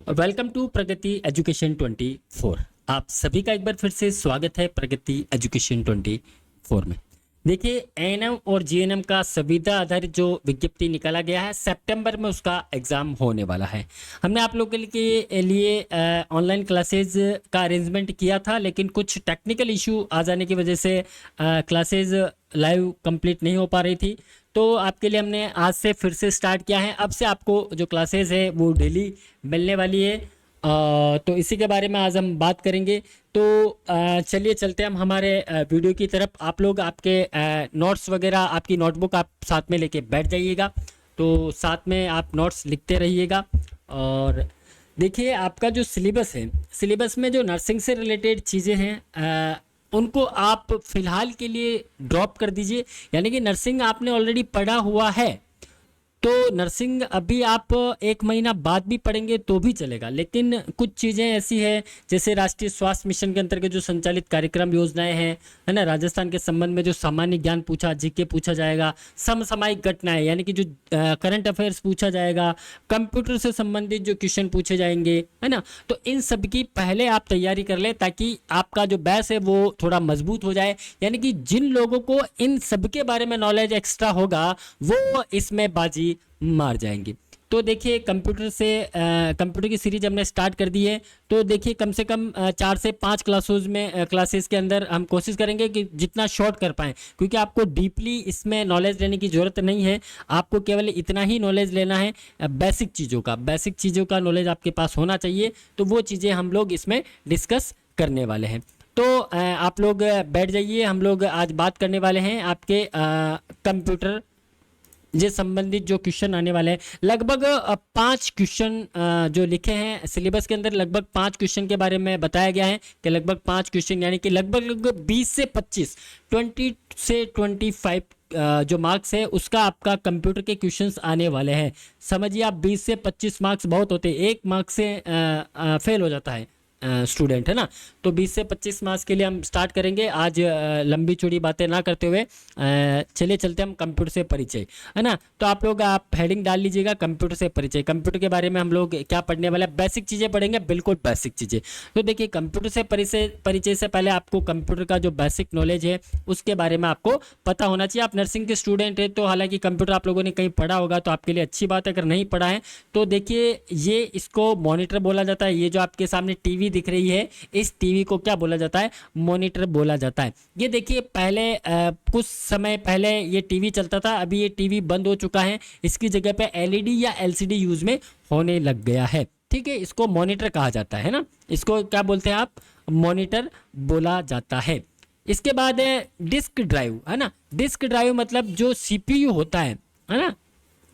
Welcome to Pragati education 24। आप सभी का एक बार फिर से स्वागत है प्रगति एजुकेशन 24 में। देखिए, एएनएम और जीएनएम का संविदा आधारित जो विज्ञप्ति निकाला गया है, सितंबर में उसका एग्ज़ाम होने वाला है। हमने आप लोगों के लिए ऑनलाइन क्लासेज का अरेंजमेंट किया था, लेकिन कुछ टेक्निकल इशू आ जाने की वजह से क्लासेज लाइव कंप्लीट नहीं हो पा रही थी। तो आपके लिए हमने आज से फिर से स्टार्ट किया है। अब से आपको जो क्लासेस है वो डेली मिलने वाली है। तो इसी के बारे में आज हम बात करेंगे। तो चलिए चलते हैं हम हमारे वीडियो की तरफ। आप लोग आपके नोट्स वगैरह, आपकी नोटबुक आप साथ में लेके बैठ जाइएगा, तो साथ में आप नोट्स लिखते रहिएगा। और देखिए, आपका जो सिलेबस है, सिलेबस में जो नर्सिंग से रिलेटेड चीज़ें हैं उनको आप फिलहाल के लिए ड्रॉप कर दीजिए। यानी कि नर्सिंग आपने ऑलरेडी पढ़ा हुआ है, तो नर्सिंग अभी आप एक महीना बाद भी पढ़ेंगे तो भी चलेगा। लेकिन कुछ चीज़ें ऐसी हैं, जैसे राष्ट्रीय स्वास्थ्य मिशन के अंतर्गत जो संचालित कार्यक्रम योजनाएं हैं, है ना, राजस्थान के संबंध में जो सामान्य ज्ञान पूछा, जीके पूछा जाएगा, समसामयिक घटनाएं यानी कि जो करंट अफेयर्स पूछा जाएगा, कंप्यूटर से संबंधित जो क्वेश्चन पूछे जाएंगे, है ना, तो इन सब की पहले आप तैयारी कर लें, ताकि आपका जो बैस है वो थोड़ा मजबूत हो जाए। यानी कि जिन लोगों को इन सब के बारे में नॉलेज एक्स्ट्रा होगा वो इसमें बाजी मार जाएंगे। तो देखिए, कंप्यूटर की सीरीज हमने स्टार्ट कर दी है। तो देखिए, कम से कम 4 से 5 क्लासेस के अंदर हम कोशिश करेंगे कि जितना शॉर्ट कर पाएँ, क्योंकि आपको डीपली इसमें नॉलेज लेने की ज़रूरत नहीं है। आपको केवल इतना ही नॉलेज लेना है, बेसिक चीज़ों का नॉलेज आपके पास होना चाहिए। तो वो चीज़ें हम लोग इसमें डिस्कस करने वाले हैं। तो आप लोग बैठ जाइए। हम लोग आज बात करने वाले हैं आपके कंप्यूटर जे संबंधित जो क्वेश्चन आने वाले हैं। लगभग 5 क्वेश्चन जो लिखे हैं सिलेबस के अंदर, लगभग 5 क्वेश्चन के बारे में बताया गया है कि लगभग 5 क्वेश्चन, यानी कि लगभग 20 से 25, 20 से 25 जो मार्क्स है उसका आपका कंप्यूटर के क्वेश्चंस आने वाले हैं। समझिए, आप 20 से 25 मार्क्स बहुत होते हैं, 1 मार्क्स से फेल हो जाता है स्टूडेंट, है ना। तो 20 से 25 मार्क्स के लिए हम स्टार्ट करेंगे आज। लंबी चौड़ी बातें ना करते हुए चलिए चलते हम कंप्यूटर से परिचय, है ना। तो आप हेडिंग डाल लीजिएगा, कंप्यूटर से परिचय। कंप्यूटर के बारे में हम लोग क्या पढ़ने वाले हैं, बेसिक चीज़ें पढ़ेंगे, बिल्कुल बेसिक चीज़ें। तो देखिए, कंप्यूटर से परिचय से पहले आपको कंप्यूटर का जो बेसिक नॉलेज है उसके बारे में आपको पता होना चाहिए। आप नर्सिंग के स्टूडेंट है, तो हालांकि कंप्यूटर आप लोगों ने कहीं पढ़ा होगा तो आपके लिए अच्छी बात है। अगर नहीं पढ़ा है तो देखिए, ये इसको मॉनिटर बोला जाता है। ये जो आपके सामने टीवी दिख रही है, इस टीवी को क्या बोला जाता है, मॉनिटर बोला जाता है। ये देखिए, पहले कुछ समय पहले ये टीवी चलता था, अभी ये टीवी बंद हो चुका है। इसकी जगह पे एलईडी या एलसीडी यूज में होने लग गया है। ठीक है, इसको मॉनिटर कहा जाता है ना, इसको क्या बोलते हैं आप, मॉनिटर बोला जाता है। इसके बाद है डिस्क ड्राइव, है ना। डिस्क ड्राइव मतलब जो सीपीयू होता है ना,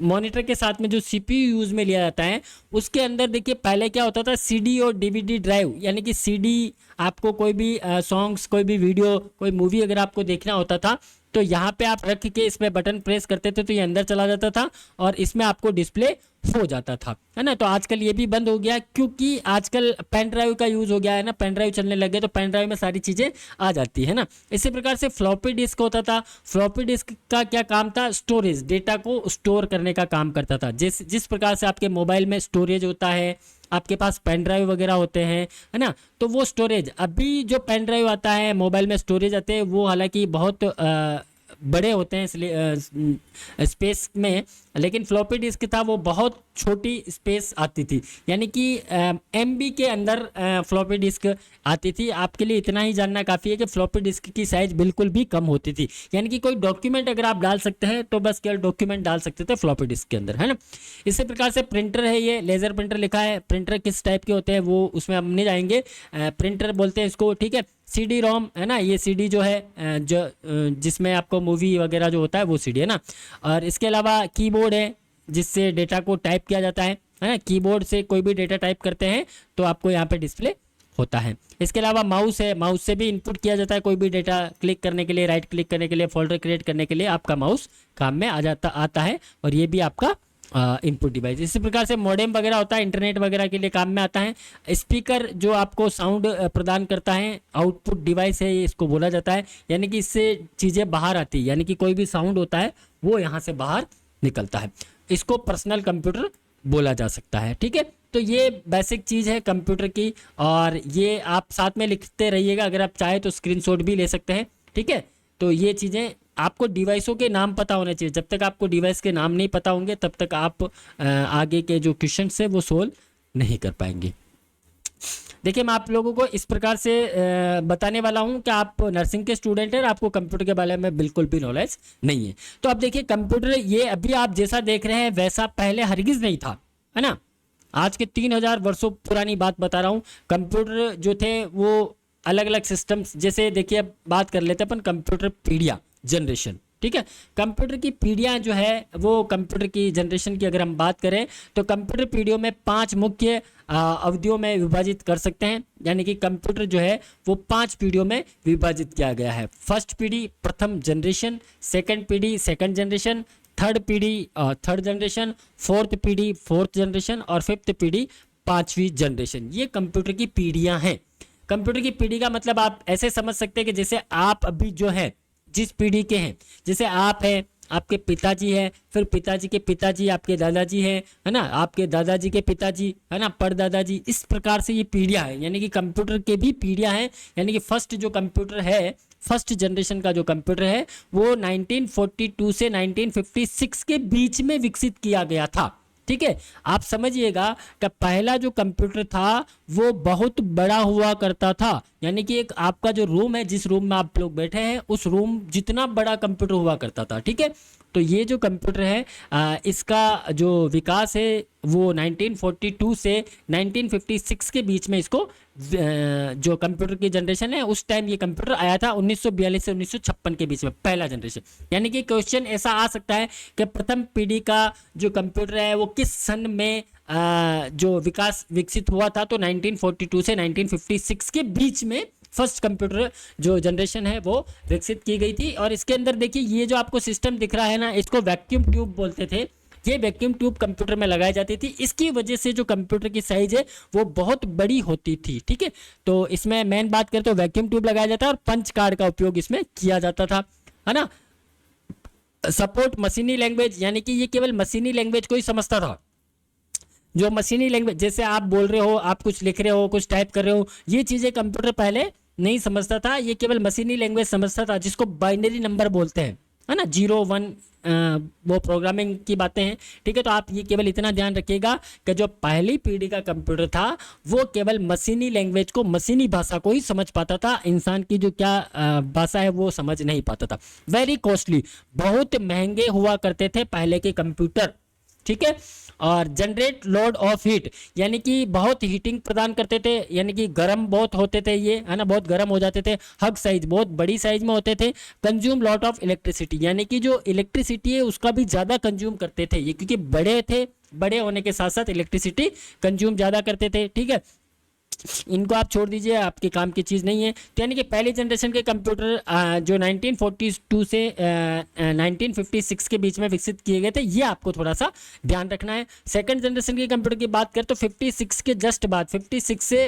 मॉनिटर के साथ में जो सीपीयू यूज में लिया जाता है, उसके अंदर देखिए पहले क्या होता था, सीडी और डीवीडी ड्राइव। यानी कि सीडी, आपको कोई भी सॉन्ग्स, कोई भी वीडियो, कोई मूवी अगर आपको देखना होता था तो यहाँ पे आप रख के इसमें बटन प्रेस करते थे तो ये अंदर चला जाता था और इसमें आपको डिस्प्ले हो जाता था, है ना। तो आजकल ये भी बंद हो गया, क्योंकि आजकल पेन ड्राइव का यूज हो गया है ना, पेन ड्राइव चलने लगे तो पेन ड्राइव में सारी चीज़ें आ जाती है ना। इसी प्रकार से फ्लॉपी डिस्क होता था। फ्लॉपी डिस्क का क्या काम था, स्टोरेज, डेटा को स्टोर करने का काम करता था। जिस प्रकार से आपके मोबाइल में स्टोरेज होता है, आपके पास पेन ड्राइव वगैरह होते हैं, है ना, तो वो स्टोरेज, अभी जो पेन ड्राइव आता है, मोबाइल में स्टोरेज आते हैं, वो हालांकि बहुत बड़े होते हैं इसलिए स्पेस में, लेकिन फ्लॉपी डिस्क था वो बहुत छोटी स्पेस आती थी। यानी कि एमबी के अंदर फ्लॉपी डिस्क आती थी। आपके लिए इतना ही जानना काफ़ी है कि फ्लॉपी डिस्क की साइज बिल्कुल भी कम होती थी। यानी कि कोई डॉक्यूमेंट अगर आप डाल सकते हैं तो बस केवल डॉक्यूमेंट डाल सकते थे फ्लॉपी डिस्क के अंदर, है ना। इसी प्रकार से प्रिंटर है, ये लेज़र प्रिंटर लिखा है। प्रिंटर किस टाइप के होते हैं वो उसमें हम नहीं जाएंगे, प्रिंटर बोलते हैं इसको, ठीक है। सीडी रोम, है ना, ये सीडी जो है जिसमें आपको मूवी वगैरह जो होता है वो सीडी, है ना। और इसके अलावा कीबोर्ड है, जिससे डेटा को टाइप किया जाता है ना। कीबोर्ड से कोई भी डेटा टाइप करते हैं तो आपको यहाँ पे डिस्प्ले होता है। इसके अलावा माउस है, माउस से भी इनपुट किया जाता है कोई भी डेटा क्लिक करने के लिए, राइट क्लिक करने के लिए, फोल्डर क्रिएट करने के लिए आपका माउस काम में आता है, और ये भी आपका इनपुट डिवाइस। इसी प्रकार से मॉडेम वगैरह होता है, इंटरनेट वगैरह के लिए काम में आता है। स्पीकर जो आपको साउंड प्रदान करता है, आउटपुट डिवाइस है, ये इसको बोला जाता है। यानी कि इससे चीज़ें बाहर आती है, यानी कि कोई भी साउंड होता है वो यहाँ से बाहर निकलता है। इसको पर्सनल कंप्यूटर बोला जा सकता है। ठीक है, तो ये बेसिक चीज़ है कंप्यूटर की, और ये आप साथ में लिखते रहिएगा, अगर आप चाहे तो स्क्रीनशॉट भी ले सकते हैं। ठीक है, तो ये चीज़ें आपको डिवाइसों के नाम पता होने चाहिए। जब तक आपको डिवाइस के नाम नहीं पता होंगे तब तक आप आगे के जो क्वेश्चन है वो सोल्व नहीं कर पाएंगे। देखिए, मैं आप लोगों को इस प्रकार से बताने वाला हूं कि आप नर्सिंग के स्टूडेंट हैं, आपको कंप्यूटर के बारे में बिल्कुल भी नॉलेज नहीं है। तो अब देखिए, कंप्यूटर ये अभी आप जैसा देख रहे हैं वैसा पहले हरगिज नहीं था, है ना। आज के 3000 वर्षों पुरानी बात बता रहा हूँ। कंप्यूटर जो थे वो अलग अलग सिस्टम्स, जैसे देखिए अब बात कर लेते हैं अपन कंप्यूटर पीढ़ियाँ जनरेशन। ठीक है, कंप्यूटर की पीढ़ियाँ जो है वो कंप्यूटर की जनरेशन की अगर हम बात करें तो कंप्यूटर पीढ़ियों में 5 मुख्य अवधियों में विभाजित कर सकते हैं। यानी कि कंप्यूटर जो है वो 5 पीढ़ियों में विभाजित किया गया है। फर्स्ट पीढ़ी प्रथम जनरेशन, सेकंड पीढ़ी सेकंड जनरेशन, थर्ड पीढ़ी थर्ड जनरेशन, फोर्थ पीढ़ी फोर्थ जनरेशन और फिफ्थ पीढ़ी पांचवी जनरेशन। ये कंप्यूटर की पीढ़ियां हैं। कंप्यूटर की पीढ़ी का मतलब आप ऐसे समझ सकते हैं कि जैसे आप अभी जो है जिस पीढ़ी के हैं, जैसे आप हैं, आपके पिताजी है, फिर पिताजी के पिताजी आपके दादाजी है ना, आपके दादाजी के पिताजी, है ना, परदादाजी, इस प्रकार से ये पीढ़ियां हैं। यानी कि कंप्यूटर के भी पीढ़ियां हैं। यानी कि फर्स्ट जो कंप्यूटर है, फर्स्ट जनरेशन का जो कंप्यूटर है वो 1942 से 1956 के बीच में विकसित किया गया था। ठीक है, आप समझिएगा कि पहला जो कंप्यूटर था वो बहुत बड़ा हुआ करता था। यानी कि एक आपका जो रूम है, जिस रूम में आप लोग बैठे हैं, उस रूम जितना बड़ा कंप्यूटर हुआ करता था। ठीक है, तो ये जो कंप्यूटर है इसका जो विकास है वो 1942 से 1956 के बीच में इसको जो कंप्यूटर की जनरेशन है उस टाइम ये कंप्यूटर आया था 1942 से 1956 के बीच में पहला जनरेशन। यानी कि क्वेश्चन ऐसा आ सकता है कि प्रथम पीढ़ी का जो कंप्यूटर है वो किस सन में जो विकसित हुआ था, तो 1942 से 1956 के बीच में फर्स्ट कंप्यूटर जो जनरेशन है वो विकसित की गई थी। और इसके अंदर देखिए ये जो आपको सिस्टम दिख रहा है ना, इसको वैक्यूम ट्यूब बोलते थे। ये वैक्यूम ट्यूब कंप्यूटर में लगाई जाती थी। इसकी वजह से जो कंप्यूटर की साइज है वो बहुत बड़ी होती थी। ठीक है, तो इसमें मेन बात करें तो वैक्यूम ट्यूब लगाया जाता है और पंच कार्ड का उपयोग इसमें किया जाता था, है ना। सपोर्ट मशीनी लैंग्वेज, यानी कि ये केवल मशीनी लैंग्वेज को ही समझता था। जो मशीनी लैंग्वेज, जैसे आप बोल रहे हो, आप कुछ लिख रहे हो, कुछ टाइप कर रहे हो, ये चीज़ें कंप्यूटर पहले नहीं समझता था। ये केवल मशीनी लैंग्वेज समझता था, जिसको बाइनरी नंबर बोलते हैं, है ना, 0 1 वो प्रोग्रामिंग की बातें हैं। ठीक है, तो आप ये केवल इतना ध्यान रखिएगा कि जो पहली पीढ़ी का कंप्यूटर था वो केवल मशीनी लैंग्वेज को, मशीनी भाषा को ही समझ पाता था। इंसान की जो क्या भाषा है वो समझ नहीं पाता था। वेरी कॉस्टली, बहुत महंगे हुआ करते थे पहले के कंप्यूटर। ठीक है, और जनरेट लोड ऑफ हीट, यानी कि बहुत हीटिंग प्रदान करते थे, यानी कि गर्म बहुत होते थे ये, है ना, बहुत गर्म हो जाते थे। हग साइज, बहुत बड़ी साइज में होते थे। कंज्यूम लॉट ऑफ इलेक्ट्रिसिटी, यानी कि जो इलेक्ट्रिसिटी है उसका भी ज़्यादा कंज्यूम करते थे ये, क्योंकि बड़े थे, बड़े होने के साथ साथ इलेक्ट्रिसिटी कंज्यूम ज़्यादा करते थे। ठीक है, इनको आप छोड़ दीजिए, आपके काम की चीज़ नहीं है। तो यानी कि पहले जनरेशन के कंप्यूटर जो 1942 से 1956 के बीच में विकसित किए गए थे, ये आपको थोड़ा सा ध्यान रखना है। सेकंड जनरेशन के कंप्यूटर की बात करें तो 56 के जस्ट बाद, 56 से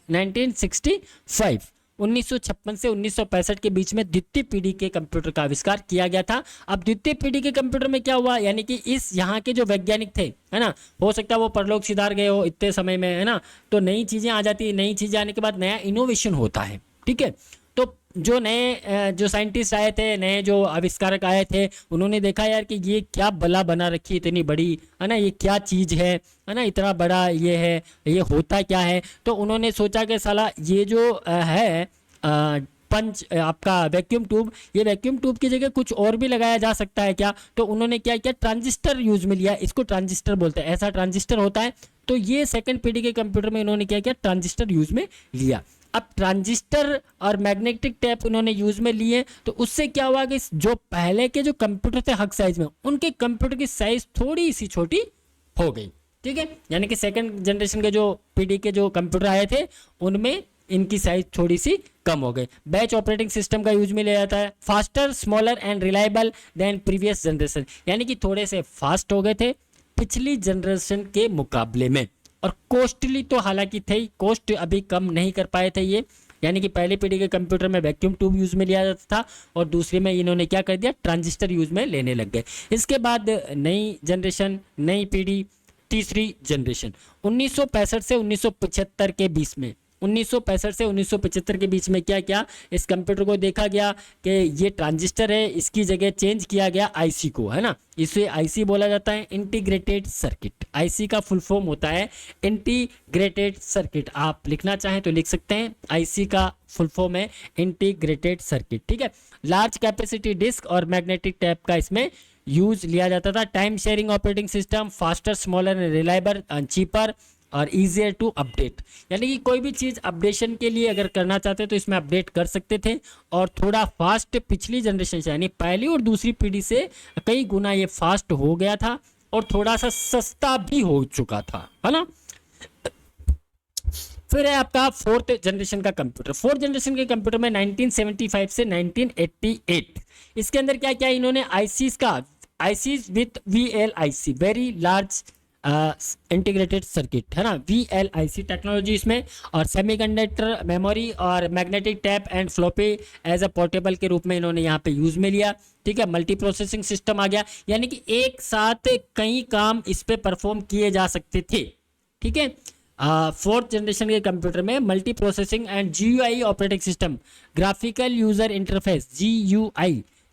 1965 1956 से 1965 के बीच में द्वितीय पीढ़ी के कंप्यूटर का आविष्कार किया गया था। अब द्वितीय पीढ़ी के कंप्यूटर में क्या हुआ, यानी कि इस यहाँ के जो वैज्ञानिक थे, है ना, हो सकता है वो परलोक सिधार गए हो इतने समय में, है ना, तो नई चीज़ें आ जाती है। नई चीज़ें आने के बाद नया इनोवेशन होता है। ठीक है, तो जो नए जो साइंटिस्ट आए थे, नए जो आविष्कारक आए थे, उन्होंने देखा यार कि ये क्या बला बना रखी इतनी बड़ी, है ना, ये क्या चीज़ है ना, इतना बड़ा ये है, ये होता क्या है। तो उन्होंने सोचा कि साला ये जो है पंच आपका वैक्यूम ट्यूब, ये वैक्यूम ट्यूब की जगह कुछ और भी लगाया जा सकता है क्या। तो उन्होंने क्या किया, ट्रांजिस्टर यूज में लिया। इसको ट्रांजिस्टर बोलते हैं, ऐसा ट्रांजिस्टर होता है। तो ये सेकंड पीढ़ी के कंप्यूटर में इन्होंने क्या किया, ट्रांजिस्टर यूज में लिया। अब ट्रांजिस्टर और मैग्नेटिक टेप उन्होंने यूज में लिए, तो उससे क्या हुआ कि जो पहले के जो कंप्यूटर थे हग साइज में, उनके कंप्यूटर की साइज थोड़ी सी छोटी हो गई। ठीक है, यानी कि सेकंड जनरेशन के जो पीढ़ी के जो कंप्यूटर आए थे उनमें इनकी साइज थोड़ी सी कम हो गई। बैच ऑपरेटिंग सिस्टम का यूज में लिया जाता है। Faster, smaller and reliable then previous generation, यानी कि थोड़े से फास्ट हो गए थे पिछली जनरेशन के मुकाबले में। और कॉस्टली तो हालांकि थे ही, कॉस्ट अभी कम नहीं कर पाए थे ये। यानी कि पहली पीढ़ी के कंप्यूटर में वैक्यूम ट्यूब यूज में लिया जाता था और दूसरे में इन्होंने क्या कर दिया, ट्रांजिस्टर यूज में लेने लग गए। इसके बाद नई जनरेशन, नई पीढ़ी, तीसरी जनरेशन 1965 से 1975 के बीच में, 1965 से 1975 के बीच में क्या क्या इस कंप्यूटर को देखा गया कि ये ट्रांजिस्टर है, इसकी जगह चेंज किया गया आईसी को, है ना। इसे आईसी बोला जाता है, इंटीग्रेटेड सर्किट। आईसी का फुल फॉर्म होता है इंटीग्रेटेड सर्किट। आप लिखना चाहें तो लिख सकते हैं, आईसी का फुल फॉर्म है इंटीग्रेटेड सर्किट, ठीक है। लार्ज कैपेसिटी डिस्क और मैग्नेटिक टैप का इसमें यूज लिया जाता था। Time sharing operating system, faster, smaller, reliable, cheaper और ईजियर टू अपडेट, यानी कि कोई भी चीज़ अपडेशन के लिए अगर करना चाहते तो इसमें अपडेट कर सकते थे। और थोड़ा फास्ट पिछली जनरेशन से, यानी पहली और दूसरी पीढ़ी से कई गुना ये फास्ट हो गया था और थोड़ा सा सस्ता भी हो चुका था, है ना। फिर है आपका फोर्थ जनरेशन का कंप्यूटर। फोर्थ जनरेशन के कंप्यूटर में 1975 से 1988, इसके अंदर क्या क्या इन्होंने आईसीज का, ICs with VLSI, very large integrated circuit, है ना, वीएलआईसी टेक्नोलॉजी इसमें, और सेमीकंडक्टर मेमोरी और magnetic tape and floppy as a portable के रूप में इन्होंने यहाँ पे यूज में लिया, ठीक है। मल्टी प्रोसेसिंग सिस्टम आ गया, यानी कि एक साथ कई काम इस पे परफॉर्म किए जा सकते थे, ठीक है। फोर्थ जनरेशन के कंप्यूटर में multi processing and GUI operating system, graphical user interface,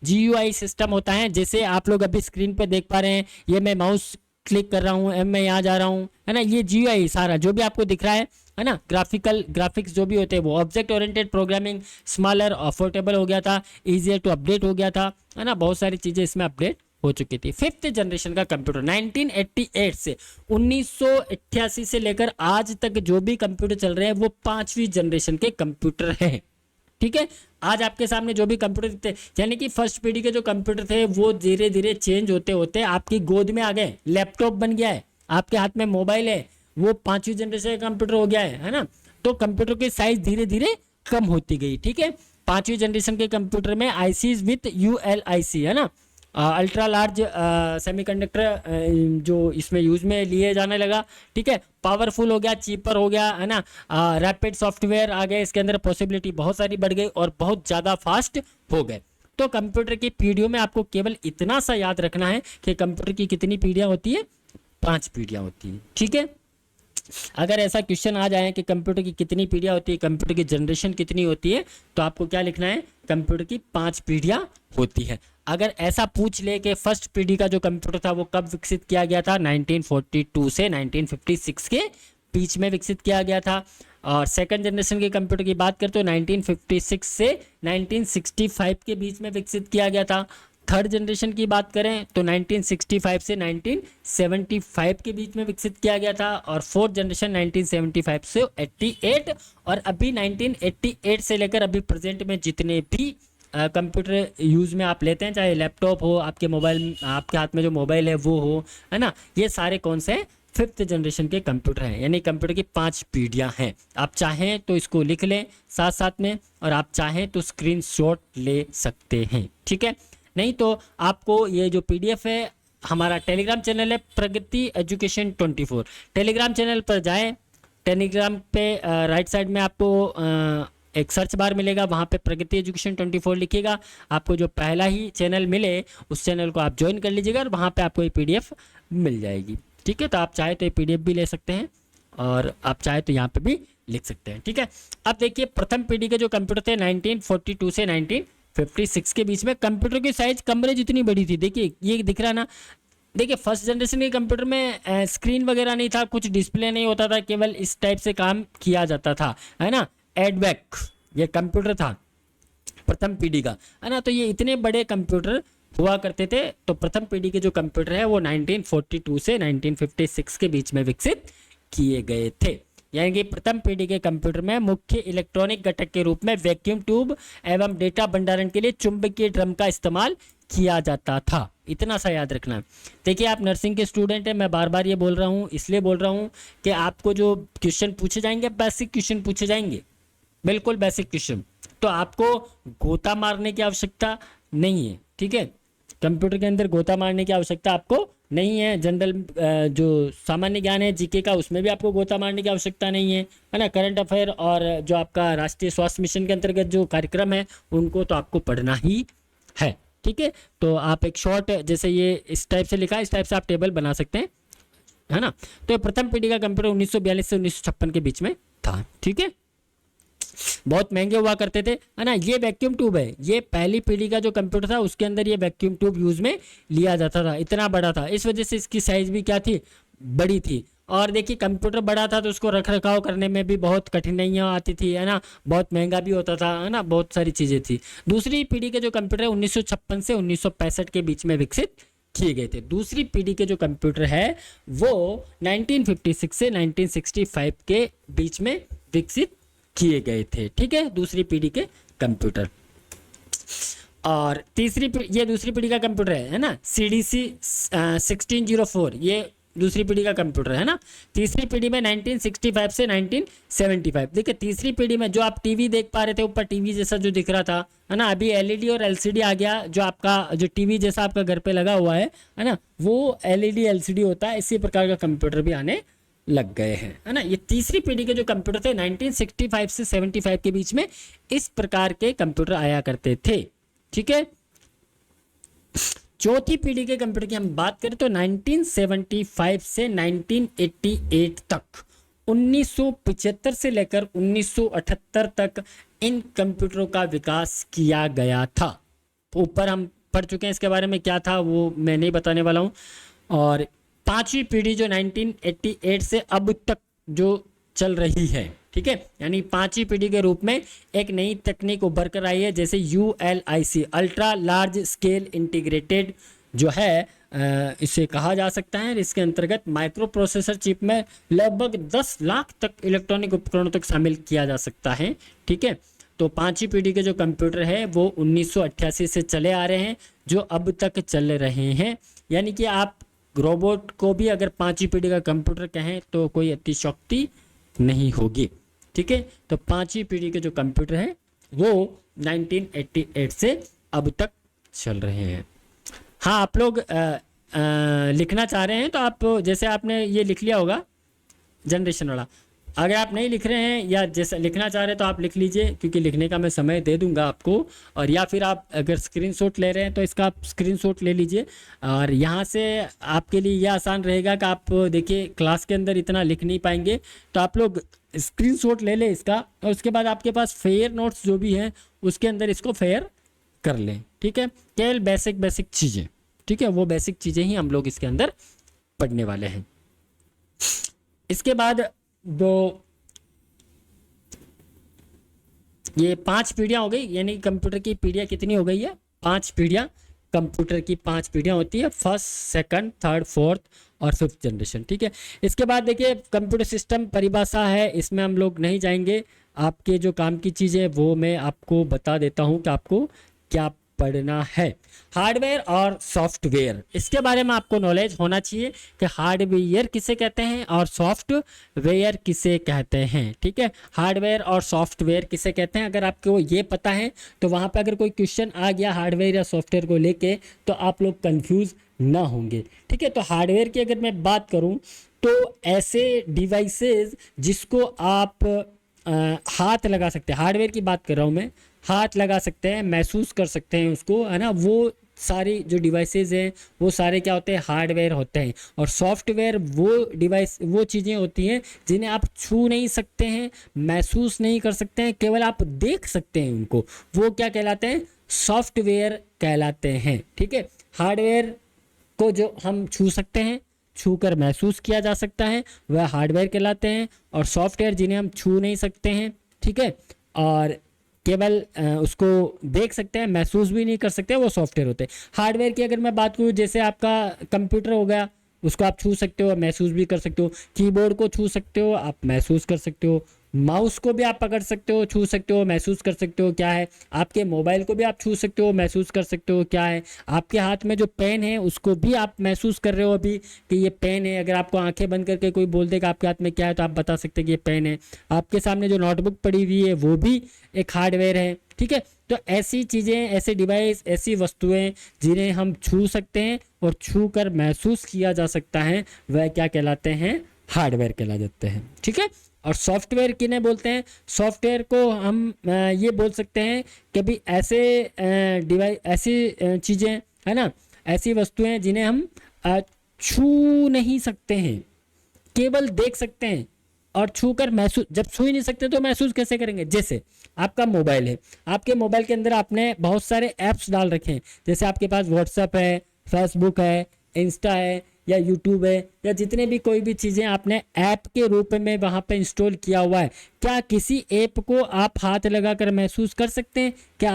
GUI system होता है। जैसे आप लोग अभी स्क्रीन पे देख पा रहे हैं, ये मैं माउस क्लिक कर रहा हूँ, मैं यहाँ जा रहा हूँ, है ना, ये जीयूआई सारा जो भी आपको दिख रहा है ना, ग्राफिक्स जो भी होते हैं वो। Object oriented programming, smaller, affordable हो गया था, इजियर टू अपडेट हो गया था, है ना, बहुत सारी चीज़ें इसमें अपडेट हो चुकी थी। फिफ्थ जनरेशन का कंप्यूटर 1988 से 1988 से लेकर आज तक जो भी कंप्यूटर चल रहे हैं वो पांचवी जनरेशन के कंप्यूटर हैं, ठीक है। आज आपके सामने जो भी कंप्यूटर थे, यानी कि फर्स्ट पीढ़ी के जो कंप्यूटर थे वो धीरे धीरे चेंज होते होते आपकी गोद में आ गए, लैपटॉप बन गया है, आपके हाथ में मोबाइल है, वो पांचवी जनरेशन का कंप्यूटर हो गया है ना। तो कंप्यूटर की साइज धीरे धीरे कम होती गई, ठीक है। पांचवी जनरेशन के कंप्यूटर में आईसीज विथ यूएलआईसी, है ना, अल्ट्रा लार्ज सेमीकंडक्टर जो इसमें यूज में लिए जाने लगा, ठीक है। पावरफुल हो गया, चीपर हो गया, है ना, रैपिड सॉफ्टवेयर आ गए, इसके अंदर पॉसिबिलिटी बहुत सारी बढ़ गई और बहुत ज़्यादा फास्ट हो गए। तो कंप्यूटर की पीढ़ियों में आपको केवल इतना सा याद रखना है कि कंप्यूटर की कितनी पीढ़ियाँ होती है, 5 पीढ़ियाँ होती हैं, ठीक है। अगर ऐसा क्वेश्चन आ जाए कि कंप्यूटर की कितनी पीढ़ियाँ होती है, कंप्यूटर की जनरेशन कितनी होती है, तो आपको क्या लिखना है, कंप्यूटर की 5 पीढ़ियाँ होती है। अगर ऐसा पूछ ले कि फर्स्ट पीढ़ी का जो कंप्यूटर था वो कब विकसित किया गया था, 1942 से 1956 के बीच में विकसित किया गया था। और सेकंड जनरेशन के कंप्यूटर की बात करते हो 1956 से 1965 के बीच में विकसित किया गया था। थर्ड जनरेशन की बात करें तो 1965 से 1975 के बीच में विकसित किया गया था। और फोर्थ जनरेशन 1975 से 88, और अभी 1988 से लेकर अभी प्रेजेंट में जितने भी कंप्यूटर यूज़ में आप लेते हैं, चाहे लैपटॉप हो, आपके मोबाइल, आपके हाथ में जो मोबाइल है वो हो, है ना, ये सारे कौन से हैं, फिफ्थ जनरेशन के कंप्यूटर हैं। यानी कंप्यूटर की 5 पीढ़ियाँ हैं। आप चाहें तो इसको लिख लें साथ साथ में, और आप चाहें तो स्क्रीनशॉट ले सकते हैं, ठीक है। नहीं तो आपको ये जो पीडीएफ है, हमारा टेलीग्राम चैनल है प्रगति एजुकेशन 24, टेलीग्राम चैनल पर जाएं। टेलीग्राम पे राइट साइड में आपको एक सर्च बार मिलेगा, वहाँ पे प्रगति एजुकेशन 24 लिखिएगा। आपको जो पहला ही चैनल मिले उस चैनल को आप ज्वाइन कर लीजिएगा और वहाँ पे आपको ये पीडीएफ मिल जाएगी, ठीक है। तो आप चाहे तो ये पीडीएफ भी ले सकते हैं और आप चाहे तो यहाँ पे भी लिख सकते हैं, ठीक है। अब देखिए प्रथम पीढ़ी के जो कंप्यूटर थे 1942 से 1956 के बीच में, कंप्यूटर की साइज कमरे जितनी बड़ी थी। देखिए ये दिख रहा है ना, देखिए फर्स्ट जनरेशन के कंप्यूटर में स्क्रीन वगैरह नहीं था, कुछ डिस्प्ले नहीं होता था, केवल इस टाइप से काम किया जाता था, है ना। एडवेक ये कंप्यूटर था प्रथम पीढ़ी का, है ना। तो ये इतने बड़े कंप्यूटर हुआ करते थे। तो प्रथम पीढ़ी के जो कंप्यूटर है वो 1942 से 1956 के बीच में विकसित किए गए थे। यानी कि प्रथम पीढ़ी के कंप्यूटर में मुख्य इलेक्ट्रॉनिक घटक के रूप में वैक्यूम ट्यूब एवं डेटा भंडारण के लिए चुंबकीय ड्रम का इस्तेमाल किया जाता था। इतना सा याद रखना। देखिए आप नर्सिंग के स्टूडेंट हैं, मैं बार बार ये बोल रहा हूँ, इसलिए बोल रहा हूँ कि आपको जो क्वेश्चन पूछे जाएंगे बेसिक क्वेश्चन पूछे जाएंगे, बिल्कुल बेसिक क्वेश्चन। तो आपको गोता मारने की आवश्यकता नहीं है, ठीक है। कंप्यूटर के अंदर गोता मारने की आवश्यकता आपको नहीं है। जनरल जो सामान्य ज्ञान है जीके का, उसमें भी आपको गोता मारने की आवश्यकता नहीं है ना। करंट अफेयर और जो आपका राष्ट्रीय स्वास्थ्य मिशन के अंतर्गत जो कार्यक्रम है उनको तो आपको पढ़ना ही है, ठीक है। तो आप एक शॉर्ट, जैसे ये इस टाइप से लिखा है, इस टाइप से आप टेबल बना सकते हैं। है ना। तो प्रथम पीढ़ी का कंप्यूटर 1942 से 1956 के बीच में था, ठीक है। बहुत महंगे हुआ करते थे, है ना। ये वैक्यूम ट्यूब है, ये पहली पीढ़ी का जो कंप्यूटर था उसके अंदर ये वैक्यूम ट्यूब यूज में लिया जाता था, इतना बड़ा था, इस वजह से इसकी साइज भी क्या थी, बड़ी थी। और देखिए कंप्यूटर बड़ा था तो उसको रख रखाव करने में भी बहुत कठिनाइयाँ आती थी, है ना, बहुत महंगा भी होता था, है ना, बहुत सारी चीज़ें थी। दूसरी पीढ़ी के जो कंप्यूटर है 1956 से 1965 के बीच में विकसित किए गए थे। दूसरी पीढ़ी के जो कंप्यूटर है वो 1956 से 1965 के बीच में विकसित किए गए थे, ठीक है, दूसरी पीढ़ी के कंप्यूटर। और ये दूसरी पीढ़ी का कंप्यूटर है ना, CDC 1604, ये दूसरी पीढ़ी का कंप्यूटर है ना। तीसरी पीढ़ी में 1965 से 1975। देखिए तीसरी पीढ़ी में जो आप टीवी देख पा रहे थे, ऊपर टीवी जैसा जो दिख रहा था, है ना, अभी LED और LCD आ गया, जो आपका जो टीवी जैसा आपका घर पे लगा हुआ है ना, वो LED LCD होता है। इसी प्रकार का कंप्यूटर भी आने लग गए हैं, है ना। ये तीसरी पीढ़ी के जो कंप्यूटर थे 1965 से 75 के बीच में इस प्रकार के कंप्यूटर आया करते थे, ठीक है। चौथी पीढ़ी के कंप्यूटर की हम बात करें तो 1975 से 1988 तक, 1975 से लेकर 1978 तक इन कंप्यूटरों का विकास किया गया था। ऊपर हम पढ़ चुके हैं इसके बारे में, क्या था वो मैं नहीं बताने वाला हूँ। और पांचवी पीढ़ी जो 1988 से अब तक जो चल रही है, ठीक है, यानी पांचवी पीढ़ी के रूप में एक नई तकनीक उभर कर आई है, जैसे ULIC, ultra large scale integrated जो है इसे कहा जा सकता है। इसके अंतर्गत माइक्रो प्रोसेसर चिप में लगभग 10 लाख तक इलेक्ट्रॉनिक उपकरणों तक शामिल किया जा सकता है, ठीक है। तो पांचवी पीढ़ी के जो कंप्यूटर है वो 1988 से चले आ रहे हैं, जो अब तक चल रहे हैं। यानी कि आप रोबोट को भी अगर पांचवी पीढ़ी का कंप्यूटर कहें तो कोई अतिशयोक्ति नहीं होगी, ठीक है। तो पांचवी पीढ़ी के जो कंप्यूटर हैं वो 1988 से अब तक चल रहे हैं। हाँ, आप लोग लिखना चाह रहे हैं तो आप, जैसे आपने ये लिख लिया होगा जनरेशन वाला, अगर आप नहीं लिख रहे हैं या जैसे लिखना चाह रहे हैं तो आप लिख लीजिए, क्योंकि लिखने का मैं समय दे दूंगा आपको। और या फिर आप अगर स्क्रीनशॉट ले रहे हैं तो इसका आप स्क्रीनशॉट ले लीजिए, और यहाँ से आपके लिए यह आसान रहेगा कि आप देखिए क्लास के अंदर इतना लिख नहीं पाएंगे, तो आप लोग स्क्रीनशॉट ले लें इसका, और उसके बाद आपके पास फेयर नोट्स जो भी हैं उसके अंदर इसको फेयर कर लें, ठीक है। केवल बेसिक चीज़ें, ठीक है, वो बेसिक चीज़ें ही हम लोग इसके अंदर पढ़ने वाले हैं। इसके बाद ये 5 पीढ़ियां हो गई, यानी कंप्यूटर की पीढ़ियां कितनी हो गई है, 5 पीढ़ियां। कंप्यूटर की 5 पीढ़ियां होती है, फर्स्ट, सेकंड, थर्ड, फोर्थ और फिफ्थ जनरेशन, ठीक है। इसके बाद देखिए कंप्यूटर सिस्टम परिभाषा है, इसमें हम लोग नहीं जाएंगे। आपके जो काम की चीज़ें वो मैं आपको बता देता हूँ कि आपको क्या पढ़ना है। हार्डवेयर और सॉफ्टवेयर, इसके बारे में आपको नॉलेज होना चाहिए कि हार्डवेयर किसे कहते हैं और सॉफ्टवेयर किसे कहते हैं, ठीक है। हार्डवेयर और सॉफ्टवेयर किसे कहते हैं, अगर आपको ये पता है तो वहाँ पे अगर कोई क्वेश्चन आ गया हार्डवेयर या सॉफ्टवेयर को लेके तो आप लोग कंफ्यूज ना होंगे, ठीक है। तो हार्डवेयर की अगर मैं बात करूँ तो ऐसे डिवाइसेस जिसको आप हाथ लगा सकते हैं, हार्डवेयर की बात कर रहा हूँ मैं, हाथ लगा सकते हैं, महसूस कर सकते हैं उसको, है ना, वो सारी जो डिवाइसेस हैं वो सारे क्या होते हैं, हार्डवेयर होते हैं। और सॉफ्टवेयर वो डिवाइस, वो चीज़ें होती हैं जिन्हें आप छू नहीं सकते हैं, महसूस नहीं कर सकते हैं, केवल आप देख सकते हैं उनको, वो क्या कहलाते हैं, सॉफ्टवेयर कहलाते हैं, ठीक है। हार्डवेयर को जो हम छू सकते हैं, छू कर महसूस किया जा सकता है, वह हार्डवेयर कहलाते हैं। और सॉफ्टवेयर जिन्हें हम छू नहीं सकते हैं, ठीक है, और केवल उसको देख सकते हैं, महसूस भी नहीं कर सकते, वो सॉफ्टवेयर होते हैं। हार्डवेयर की अगर मैं बात करूँ, जैसे आपका कंप्यूटर हो गया, उसको आप छू सकते हो, महसूस भी कर सकते हो। कीबोर्ड को छू सकते हो, आप महसूस कर सकते हो। माउस को भी आप पकड़ सकते हो, छू सकते हो, महसूस कर सकते हो क्या है। आपके मोबाइल को भी आप छू सकते हो, महसूस कर सकते हो क्या है। आपके हाथ में जो पेन है उसको भी आप महसूस कर रहे हो अभी कि ये पेन है। अगर आपको आंखें बंद करके कोई बोल देगा आपके हाथ में क्या है तो आप बता सकते हैं कि ये पेन है। आपके सामने जो नोटबुक पड़ी हुई है वो भी एक हार्डवेयर है, ठीक है। तो ऐसी चीज़ें, ऐसे डिवाइस, ऐसी वस्तुएं जिन्हें हम छू सकते हैं और छू कर महसूस किया जा सकता है, वह क्या कहलाते हैं, हार्डवेयर कहला जाते हैं, ठीक है। और सॉफ्टवेयर किन्हें बोलते हैं, सॉफ्टवेयर को हम ये बोल सकते हैं कि भी ऐसे डिवाइस, ऐसी चीज़ें, है ना, ऐसी वस्तुएं जिन्हें हम छू नहीं सकते हैं, केवल देख सकते हैं और छूकर महसूस, जब छू ही नहीं सकते तो महसूस कैसे करेंगे। जैसे आपका मोबाइल है, आपके मोबाइल के अंदर आपने बहुत सारे ऐप्स डाल रखे हैं, जैसे आपके पास व्हाट्सएप है, फेसबुक है, इंस्टा है या यूट्यूब है, या जितने भी कोई भी चीज़ें आपने ऐप के रूप में वहाँ पे इंस्टॉल किया हुआ है, क्या किसी ऐप को आप हाथ लगाकर महसूस कर सकते हैं? क्या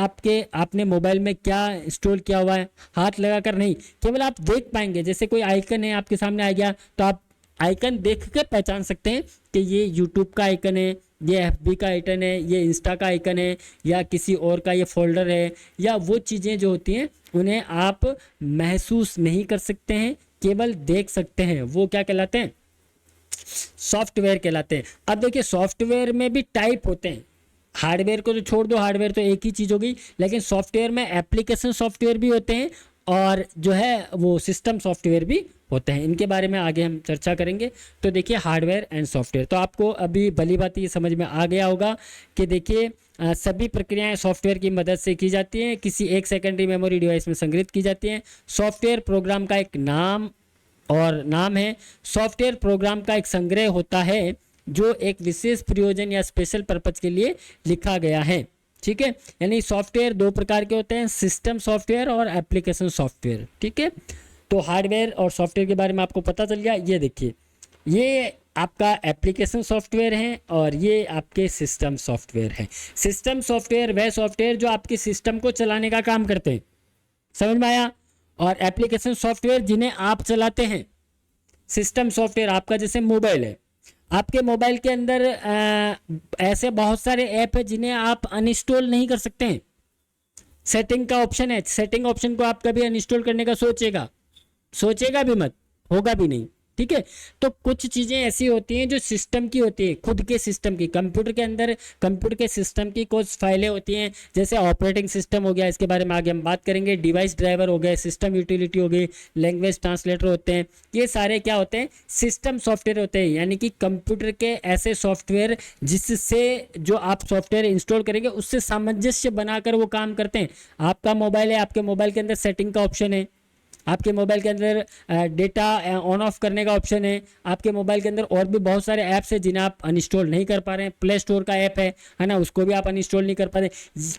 आपने मोबाइल में क्या इंस्टॉल किया हुआ है? हाथ लगाकर नहीं, केवल आप देख पाएंगे। जैसे कोई आइकन है आपके सामने आ गया तो आप आइकन देख कर पहचान सकते हैं कि ये यूट्यूब का आइकन है, ये एफबी का आइकन है, ये इंस्टा का आइकन है, या किसी और का ये फोल्डर है, या वो चीज़ें जो होती हैं उन्हें आप महसूस नहीं कर सकते हैं, केवल देख सकते हैं। वो क्या कहलाते हैं? सॉफ्टवेयर कहलाते हैं। अब देखिए सॉफ्टवेयर में भी टाइप होते हैं, हार्डवेयर को तो छोड़ दो, हार्डवेयर तो एक ही चीज़ हो गई, लेकिन सॉफ्टवेयर में एप्लीकेशन सॉफ्टवेयर भी होते हैं और जो है वो सिस्टम सॉफ्टवेयर भी होते हैं। इनके बारे में आगे हम चर्चा करेंगे। तो देखिए हार्डवेयर एंड सॉफ्टवेयर, तो आपको अभी भली बात ये समझ में आ गया होगा कि देखिए सभी प्रक्रियाएं सॉफ्टवेयर की मदद से की जाती हैं, किसी एक सेकेंडरी मेमोरी डिवाइस में संग्रहित की जाती हैं। सॉफ्टवेयर प्रोग्राम का एक नाम है। सॉफ्टवेयर प्रोग्राम का एक संग्रह होता है जो एक विशेष प्रयोजन या स्पेशल पर्पज के लिए लिखा गया है। ठीक है, यानी सॉफ्टवेयर दो प्रकार के होते हैं, सिस्टम सॉफ्टवेयर और एप्लीकेशन सॉफ्टवेयर। ठीक है, तो हार्डवेयर और सॉफ्टवेयर के बारे में आपको पता चल गया। ये देखिए, ये आपका एप्लीकेशन सॉफ्टवेयर है और ये आपके सिस्टम सॉफ्टवेयर है। सिस्टम सॉफ्टवेयर वह सॉफ्टवेयर जो आपके सिस्टम को चलाने का काम करते हैं, समझ में आया? और एप्लीकेशन सॉफ्टवेयर जिन्हें आप चलाते हैं। सिस्टम सॉफ्टवेयर आपका जैसे मोबाइल है, आपके मोबाइल के अंदर ऐसे बहुत सारे ऐप है जिन्हें आप अनइंस्टॉल नहीं कर सकते हैं। सेटिंग का ऑप्शन है, सेटिंग ऑप्शन को आप कभी अनइंस्टॉल करने का सोचेगा भी मत, होगा भी नहीं। ठीक है, तो कुछ चीज़ें ऐसी होती हैं जो सिस्टम की होती है, खुद के सिस्टम की। कंप्यूटर के अंदर कंप्यूटर के सिस्टम की कुछ फाइलें होती हैं, जैसे ऑपरेटिंग सिस्टम हो गया, इसके बारे में आगे हम बात करेंगे। डिवाइस ड्राइवर हो गए, सिस्टम यूटिलिटी हो गई, लैंग्वेज ट्रांसलेटर होते हैं। ये सारे क्या होते हैं? सिस्टम सॉफ्टवेयर होते हैं, यानी कि कंप्यूटर के ऐसे सॉफ्टवेयर जिससे जो आप सॉफ्टवेयर इंस्टॉल करेंगे उससे सामंजस्य बनाकर वो काम करते हैं। आपका मोबाइल है, आपके मोबाइल के अंदर सेटिंग का ऑप्शन है, आपके मोबाइल के अंदर डेटा ऑन ऑफ करने का ऑप्शन है, आपके मोबाइल के अंदर और भी बहुत सारे ऐप्स हैं जिन्हें आप अनइंस्टॉल नहीं कर पा रहे हैं। प्ले स्टोर का ऐप है ना, उसको भी आप अनइंस्टॉल नहीं कर पा रहे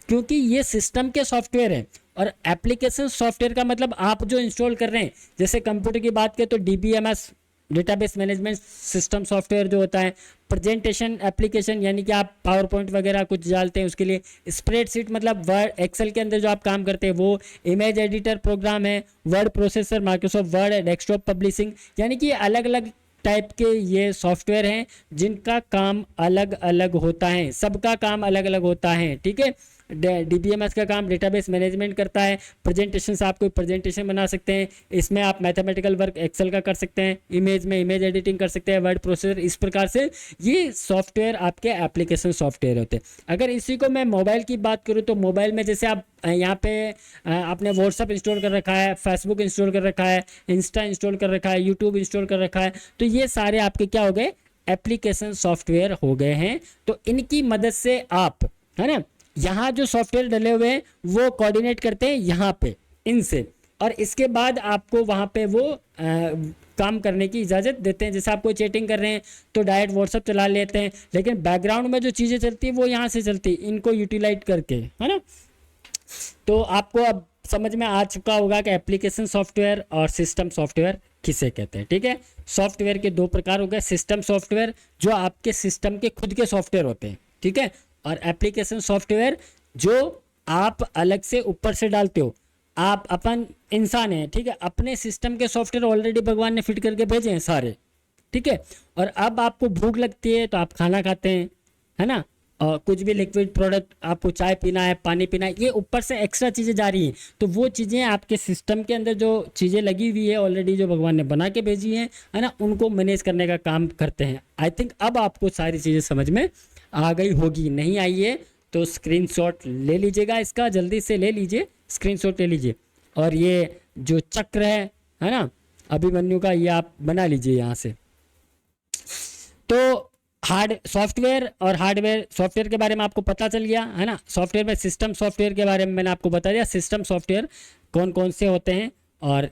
क्योंकि ये सिस्टम के सॉफ्टवेयर है। और एप्लीकेशन सॉफ्टवेयर का मतलब आप जो इंस्टॉल कर रहे हैं, जैसे कंप्यूटर की बात करें तो DBMS database management system software जो होता है, प्रेजेंटेशन एप्लीकेशन यानी कि आप पावर पॉइंट वगैरह कुछ डालते हैं उसके लिए, स्प्रेडशीट मतलब वर्ड एक्सेल के अंदर जो आप काम करते हैं वो, इमेज एडिटर प्रोग्राम है, word processor, Microsoft word, desktop publishing, यानी कि अलग अलग टाइप के ये सॉफ्टवेयर हैं जिनका काम अलग अलग होता है, सबका काम अलग अलग होता है। ठीक है, DBMS का काम डेटाबेस मैनेजमेंट करता है, प्रेजेंटेशन से आप कोई प्रेजेंटेशन बना सकते हैं, इसमें आप मैथमेटिकल वर्क एक्सेल का कर सकते हैं, इमेज में इमेज एडिटिंग कर सकते हैं, वर्ड प्रोसेसर, इस प्रकार से ये सॉफ्टवेयर आपके एप्लीकेशन सॉफ्टवेयर होते हैं। अगर इसी को मैं मोबाइल की बात करूँ तो मोबाइल में जैसे आप यहाँ पे आपने व्हाट्सअप इंस्टॉल कर रखा है, फेसबुक इंस्टॉल कर रखा है, इंस्टा इंस्टॉल कर रखा है, यूट्यूब इंस्टॉल कर रखा है, तो ये सारे आपके क्या हो गए? एप्लीकेशन सॉफ्टवेयर हो गए हैं। तो इनकी मदद से आप, है ना, यहाँ जो सॉफ्टवेयर डले हुए हैं वो कोऑर्डिनेट करते हैं यहाँ पे इनसे, और इसके बाद आपको वहाँ पे वो काम करने की इजाज़त देते हैं। जैसे आप कोई चैटिंग कर रहे हैं तो डायरेक्ट व्हाट्सअप चला लेते हैं, लेकिन बैकग्राउंड में जो चीज़ें चलती है वो यहाँ से चलती है, इनको यूटिलाइज करके, है ना। तो आपको अब समझ में आ चुका होगा कि एप्लीकेशन सॉफ्टवेयर और सिस्टम सॉफ्टवेयर किसे कहते हैं। ठीक है, सॉफ्टवेयर के दो प्रकार हो गए, सिस्टम सॉफ्टवेयर जो आपके सिस्टम के खुद के सॉफ्टवेयर होते हैं, ठीक है, और एप्लीकेशन सॉफ्टवेयर जो आप अलग से ऊपर से डालते हो। आप अपन इंसान हैं, ठीक है, अपने सिस्टम के सॉफ्टवेयर ऑलरेडी भगवान ने फिट करके भेजे हैं सारे, ठीक है, और अब आपको भूख लगती है तो आप खाना खाते हैं, है ना, और कुछ भी लिक्विड प्रोडक्ट, आपको चाय पीना है, पानी पीना है, ये ऊपर से एक्स्ट्रा चीज़ें जा रही हैं, तो वो चीज़ें आपके सिस्टम के अंदर जो चीज़ें लगी हुई है ऑलरेडी, जो भगवान ने बना के भेजी हैं, है ना, उनको मैनेज करने का काम करते हैं। आई थिंक अब आपको सारी चीज़ें समझ में आ गई होगी। नहीं आई है तो स्क्रीनशॉट ले लीजिएगा, इसका जल्दी से ले लीजिए, स्क्रीनशॉट ले लीजिए, और ये जो चक्र है ना अभिमन्यु का, ये आप बना लीजिए यहाँ से। तो सॉफ्टवेयर और हार्डवेयर, सॉफ्टवेयर के बारे में आपको पता चल गया, है ना। सॉफ्टवेयर में सिस्टम सॉफ्टवेयर के बारे में मैंने आपको बता दिया, सिस्टम सॉफ्टवेयर कौन कौन से होते हैं, और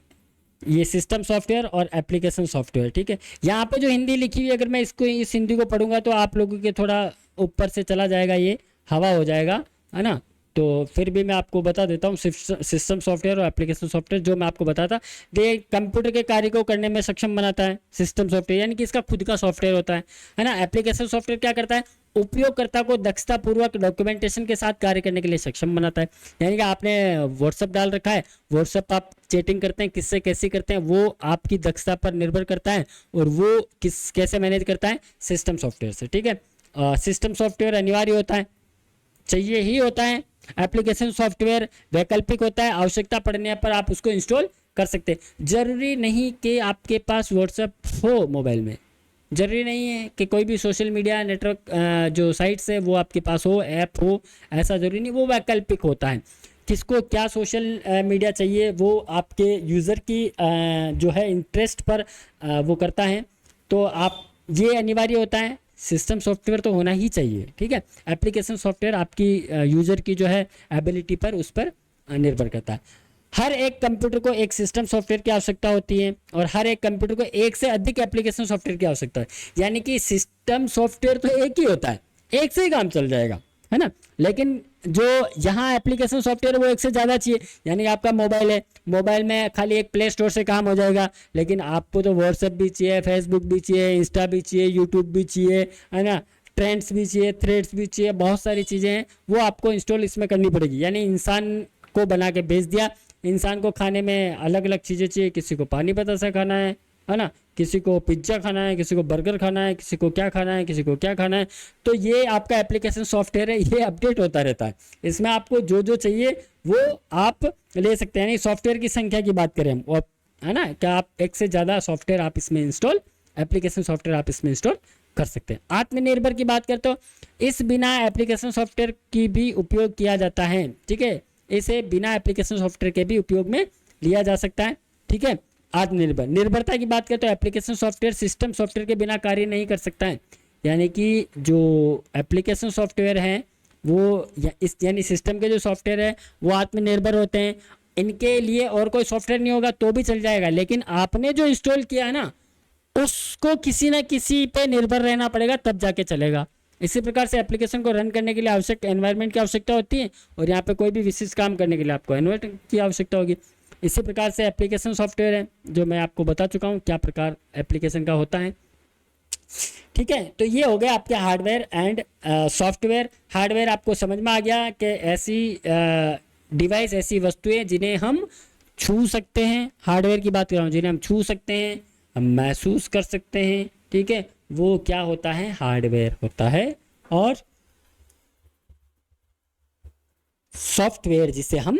ये सिस्टम सॉफ्टवेयर और एप्लीकेशन सॉफ्टवेयर, ठीक है। यहाँ पे जो हिंदी लिखी हुई है, अगर मैं इसको इस हिंदी को पढ़ूंगा तो आप लोगों के थोड़ा ऊपर से चला जाएगा, ये हवा हो जाएगा, है ना। तो फिर भी मैं आपको बता देता हूँ सिस्टम सॉफ्टवेयर और एप्लीकेशन सॉफ्टवेयर, जो मैं आपको बताता दे कंप्यूटर के कार्य को करने में सक्षम बनाता है सिस्टम सॉफ्टवेयर, यानी कि इसका खुद का सॉफ्टवेयर होता है ना। एप्लीकेशन सॉफ्टवेयर क्या करता है, उपयोगकर्ता को दक्षतापूर्वक डॉक्यूमेंटेशन के साथ कार्य करने के लिए सक्षम बनाता है। यानी कि आपने व्हाट्सअप डाल रखा है, व्हाट्सअप आप चैटिंग करते हैं, किससे कैसे करते हैं वो आपकी दक्षता पर निर्भर करता है, और वो कैसे मैनेज करता है, सिस्टम सॉफ्टवेयर से, ठीक है। सिस्टम सॉफ्टवेयर अनिवार्य होता है, चाहिए ही होता है। एप्लीकेशन सॉफ्टवेयर वैकल्पिक होता है, आवश्यकता पड़ने पर आप उसको इंस्टॉल कर सकते हैं। जरूरी नहीं कि आपके पास व्हाट्सएप हो मोबाइल में, जरूरी नहीं है कि कोई भी सोशल मीडिया नेटवर्क जो साइट्स है वो आपके पास हो, ऐप हो, ऐसा जरूरी नहीं, वो वैकल्पिक होता है। किसको क्या सोशल मीडिया चाहिए वो आपके यूज़र की जो है इंटरेस्ट पर वो करता है, तो आप ये अनिवार्य होता है। सिस्टम सॉफ्टवेयर तो होना ही चाहिए, ठीक है। एप्लीकेशन सॉफ्टवेयर आपकी यूज़र की जो है एबिलिटी पर, उस पर निर्भर करता है। हर एक कंप्यूटर को एक सिस्टम सॉफ्टवेयर की आवश्यकता होती है, और हर एक कंप्यूटर को एक से अधिक एप्लीकेशन सॉफ्टवेयर की आवश्यकता है। यानी कि सिस्टम सॉफ्टवेयर तो एक ही होता है, एक से ही काम चल जाएगा, है ना। लेकिन जो यहाँ एप्लीकेशन सॉफ्टवेयर वो एक से ज़्यादा चाहिए। यानी आपका मोबाइल है, मोबाइल में खाली एक प्ले स्टोर से काम हो जाएगा, लेकिन आपको तो व्हाट्सएप भी चाहिए, फेसबुक भी चाहिए, इंस्टा भी चाहिए, यूट्यूब भी चाहिए, है ना, ट्रेंड्स भी चाहिए, थ्रेड्स भी चाहिए, बहुत सारी चीज़ें हैं वो आपको इंस्टॉल इसमें करनी पड़ेगी। यानी इंसान को बना के भेज दिया, इंसान को खाने में अलग अलग चीज़ें चाहिए, किसी को पानी बतासा खाना है ना, किसी को पिज्ज़ा खाना है, किसी को बर्गर खाना है, किसी को क्या खाना है, किसी को क्या खाना है। तो ये आपका एप्लीकेशन सॉफ्टवेयर है, ये अपडेट होता रहता है, इसमें आपको जो जो चाहिए वो आप ले सकते हैं। नहीं, सॉफ्टवेयर की संख्या की बात करें हम, और है ना, क्या आप एक से ज़्यादा सॉफ्टवेयर आप इसमें इंस्टॉल, एप्लीकेशन सॉफ्टवेयर आप इसमें इंस्टॉल कर सकते हैं। आत्मनिर्भर की बात करें तो इस बिना एप्लीकेशन सॉफ्टवेयर की भी उपयोग किया जाता है, ठीक है। इसे बिना एप्लीकेशन सॉफ्टवेयर के भी उपयोग में लिया जा सकता है, ठीक है। आत्मनिर्भर, निर्भरता की बात करें तो एप्लीकेशन सॉफ्टवेयर सिस्टम सॉफ्टवेयर के बिना कार्य नहीं कर सकता है। यानी कि जो एप्लीकेशन सॉफ्टवेयर हैं वो यानी सिस्टम के जो सॉफ्टवेयर है वो आत्मनिर्भर होते हैं, इनके लिए और कोई सॉफ्टवेयर नहीं होगा तो भी चल जाएगा, लेकिन आपने जो इंस्टॉल किया है ना उसको किसी ना किसी पे निर्भर रहना पड़ेगा, तब जाके चलेगा। इसी प्रकार से एप्लीकेशन को रन करने के लिए आवश्यक एनवायरनमेंट की आवश्यकता होती है, और यहाँ पे कोई भी विशेष काम करने के लिए आपको एनवायरनमेंट की आवश्यकता होगी। इसी प्रकार से एप्लीकेशन सॉफ्टवेयर है जो मैं आपको बता चुका हूँ क्या प्रकार एप्लीकेशन का होता है, ठीक है। तो ये हो गया आपके हार्डवेयर एंड सॉफ्टवेयर। हार्डवेयर आपको समझ में आ गया कि ऐसी डिवाइस, ऐसी वस्तुएं जिन्हें हम छू सकते हैं, हार्डवेयर की बात कर रहा हूँ, जिन्हें हम छू सकते हैं, हम महसूस कर सकते हैं, ठीक है, वो क्या होता है, हार्डवेयर होता है। और सॉफ्टवेयर जिसे हम,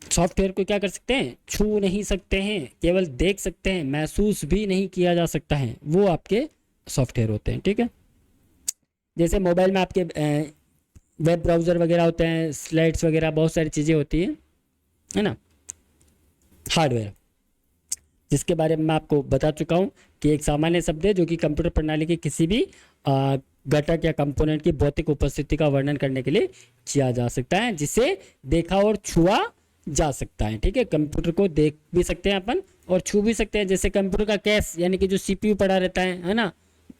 सॉफ्टवेयर को क्या कर सकते हैं, छू नहीं सकते हैं, केवल देख सकते हैं, महसूस भी नहीं किया जा सकता है, वो आपके सॉफ्टवेयर होते हैं, ठीक है। जैसे मोबाइल में आपके वेब ब्राउज़र वगैरह होते हैं, स्लाइड्स वगैरह, बहुत सारी चीज़ें होती हैं, है ना। हार्डवेयर जिसके बारे में मैं आपको बता चुका हूँ कि एक सामान्य शब्द है जो कि कंप्यूटर प्रणाली के किसी भी घटक या कंपोनेंट की भौतिक उपस्थिति का वर्णन करने के लिए किया जा सकता है, जिसे देखा और छुआ जा सकता है, ठीक है। कंप्यूटर को देख भी सकते हैं अपन और छू भी सकते हैं। जैसे कंप्यूटर का केस यानी कि जो सीपीयू पड़ा रहता है ना,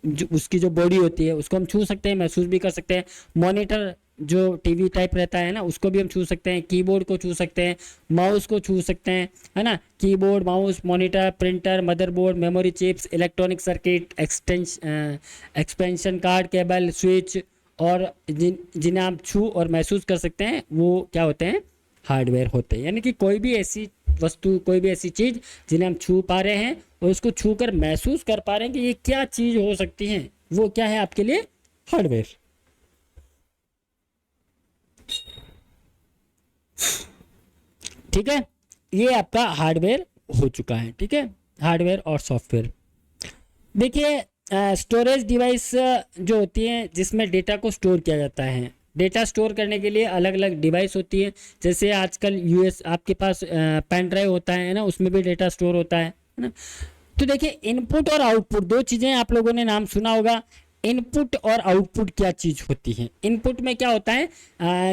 जो उसकी जो बॉडी होती है उसको हम छू सकते हैं, महसूस भी कर सकते हैं। मॉनिटर जो टीवी टाइप रहता है ना उसको भी हम छू सकते हैं, कीबोर्ड को छू सकते हैं, माउस को छू सकते हैं, है ना। Keyboard, mouse, monitor, printer, motherboard, memory chips, electronic circuit, expansion card, cable, switch, और जिन्हें आप छू और महसूस कर सकते हैं वो क्या होते हैं, हार्डवेयर होते हैं। यानी कि कोई भी ऐसी वस्तु, कोई भी ऐसी चीज़ जिन्हें हम छू पा रहे हैं और उसको छू कर महसूस कर पा रहे हैं कि ये क्या चीज़ हो सकती है, वो क्या है आपके लिए, हार्डवेयर। ठीक है, ये आपका हार्डवेयर हो चुका है, ठीक है, हार्डवेयर और सॉफ्टवेयर। देखिए स्टोरेज डिवाइस जो होती है जिसमें डेटा को स्टोर किया जाता है, डेटा स्टोर करने के लिए अलग अलग डिवाइस होती है। जैसे आजकल यूएस आपके पास पेन ड्राइव होता है ना, उसमें भी डेटा स्टोर होता है ना। तो देखिए इनपुट और आउटपुट दो चीज़ें आप लोगों ने नाम सुना होगा, इनपुट और आउटपुट क्या चीज होती है। इनपुट में क्या होता है,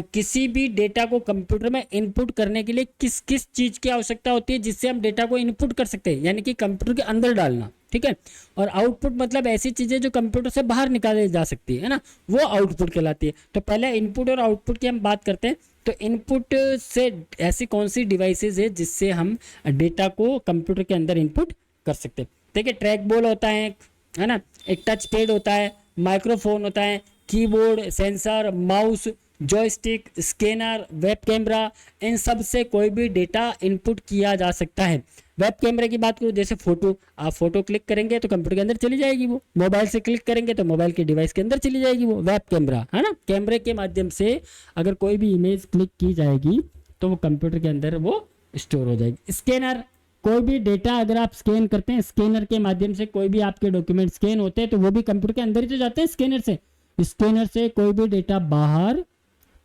किसी भी डेटा को कंप्यूटर में इनपुट करने के लिए किस किस चीज की आवश्यकता होती है जिससे हम डेटा को इनपुट कर सकते हैं, यानी कि कंप्यूटर के अंदर डालना, ठीक है। और आउटपुट मतलब ऐसी चीजें जो कंप्यूटर से बाहर निकाली जा सकती है ना, वो आउटपुट कहलाती है। तो पहले इनपुट और आउटपुट की हम बात करते हैं। तो इनपुट से ऐसी कौन सी डिवाइसेज है जिससे हम डेटा को कंप्यूटर के अंदर इनपुट कर सकते हैं। देखिए, ट्रैक बॉल होता है ना, एक टच पैड होता है, माइक्रोफोन होता है, keyboard, sensor, mouse, joystick, scanner, web camera, इन सब से कोई भी डेटा इनपुट किया जा सकता है। वेब कैमरे की बात करूँ, जैसे फोटो, आप फोटो क्लिक करेंगे तो कंप्यूटर के अंदर चली जाएगी वो, मोबाइल से क्लिक करेंगे तो मोबाइल के डिवाइस के अंदर चली जाएगी वो वेब कैमरा, है ना। कैमरे के माध्यम से अगर कोई भी इमेज क्लिक की जाएगी तो वो कंप्यूटर के अंदर वो स्टोर हो जाएगी। स्कैनर, कोई भी डेटा अगर आप स्कैन करते हैं, स्कैनर के माध्यम से कोई भी आपके डॉक्यूमेंट स्कैन होते हैं तो वो भी कंप्यूटर के अंदर ही तो जाते हैं स्कैनर से। स्कैनर से कोई भी डेटा बाहर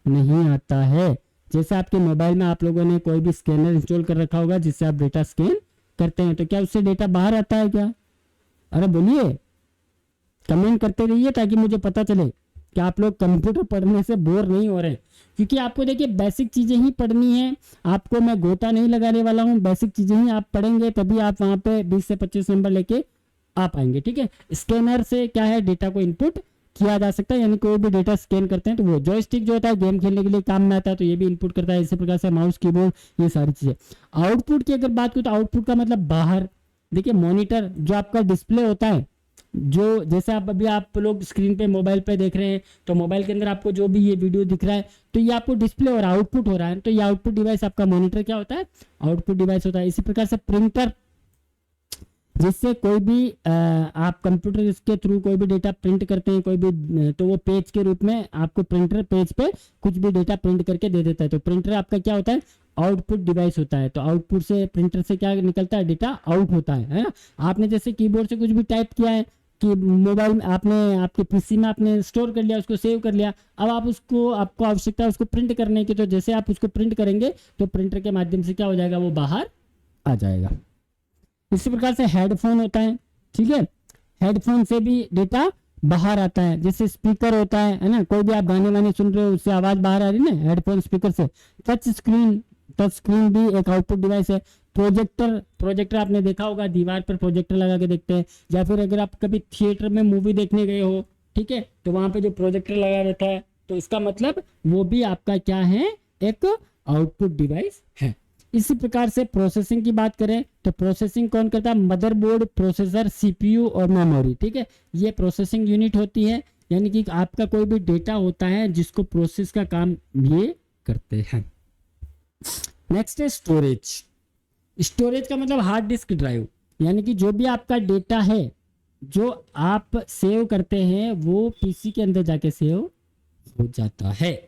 नहीं आता है। जैसे आपके मोबाइल में आप लोगों ने कोई भी स्कैनर इंस्टॉल कर रखा होगा जिससे आप डेटा स्कैन करते हैं, तो क्या उससे डेटा बाहर आता है क्या? अरे बोलिए, कमेंट करते रहिए ताकि मुझे पता चले कि आप लोग कंप्यूटर पढ़ने से बोर नहीं हो रहे। क्योंकि आपको देखिए बेसिक चीजें ही पढ़नी है, आपको मैं गोता नहीं लगाने वाला हूँ। बेसिक चीजें ही आप पढ़ेंगे तभी आप वहां पे 20 से 25 नंबर लेके आ पाएंगे, ठीक है। स्कैनर से क्या है, डेटा को इनपुट किया जा सकता है, यानी कोई भी डेटा स्कैन करते हैं तो वो जॉयस्टिक जो होता है गेम खेलने के लिए काम में आता है, तो ये भी इनपुट करता है। इसी प्रकार से माउस, कीबोर्ड, ये सारी चीजें। आउटपुट की अगर बात करूँ तो आउटपुट का मतलब बाहर। देखिए, मॉनिटर जो आपका डिस्प्ले होता है, जो जैसे आप अभी आप लोग स्क्रीन पे मोबाइल पे देख रहे हैं, तो मोबाइल के अंदर आपको जो भी ये वीडियो दिख रहा है तो ये आपको डिस्प्ले और आउटपुट हो रहा है, तो ये आउटपुट डिवाइस आपका मॉनिटर क्या होता है, आउटपुट डिवाइस होता है। इसी प्रकार से प्रिंटर, जिससे कोई भी आप कंप्यूटर इसके थ्रू कोई भी डेटा प्रिंट करते हैं, कोई भी तो वो पेज के रूप में आपको प्रिंटर पेज पे कुछ भी डेटा प्रिंट करके दे देता है। तो प्रिंटर आपका क्या होता है, आउटपुट डिवाइस होता है। तो आउटपुट से प्रिंटर से क्या निकलता है, डेटा आउट होता है ना। आपने जैसे कीबोर्ड से कुछ भी टाइप किया है कि मोबाइल में आपने आपके पीसी में आपने स्टोर कर लिया, उसको सेव कर लिया, अब आप उसको आपको आवश्यकता है उसको प्रिंट करने की, तो जैसे आप उसको प्रिंट करेंगे तो प्रिंटर के माध्यम से क्या हो जाएगा, वो बाहर आ जाएगा। इसी प्रकार से हेडफोन होता है, ठीक है। हेडफोन से भी डेटा बाहर आता है। जैसे स्पीकर होता है ना, कोई भी आप गाने वाने सुन रहे हो उससे आवाज बाहर आ रही है ना, हेडफोन स्पीकर से। टच स्क्रीन भी एक आउटपुट डिवाइस है। प्रोजेक्टर आपने देखा होगा, दीवार पर प्रोजेक्टर लगा के देखते हैं, या फिर अगर आप कभी थिएटर में मूवी देखने गए हो, ठीक है, तो वहां पे जो प्रोजेक्टर लगा रहता है, तो इसका मतलब वो भी आपका क्या है, एक आउटपुट डिवाइस है। इसी प्रकार से प्रोसेसिंग की बात करें तो प्रोसेसिंग कौन करता है, मदरबोर्ड, प्रोसेसर, सीपीयू और मेमोरी, ठीक है, ये प्रोसेसिंग यूनिट होती है। यानी कि आपका कोई भी डेटा होता है जिसको प्रोसेस का काम ये करते हैं। नेक्स्ट है स्टोरेज। स्टोरेज का मतलब हार्ड डिस्क ड्राइव, यानी कि जो भी आपका डेटा है जो आप सेव करते हैं वो पीसी के अंदर जाके सेव हो जाता है।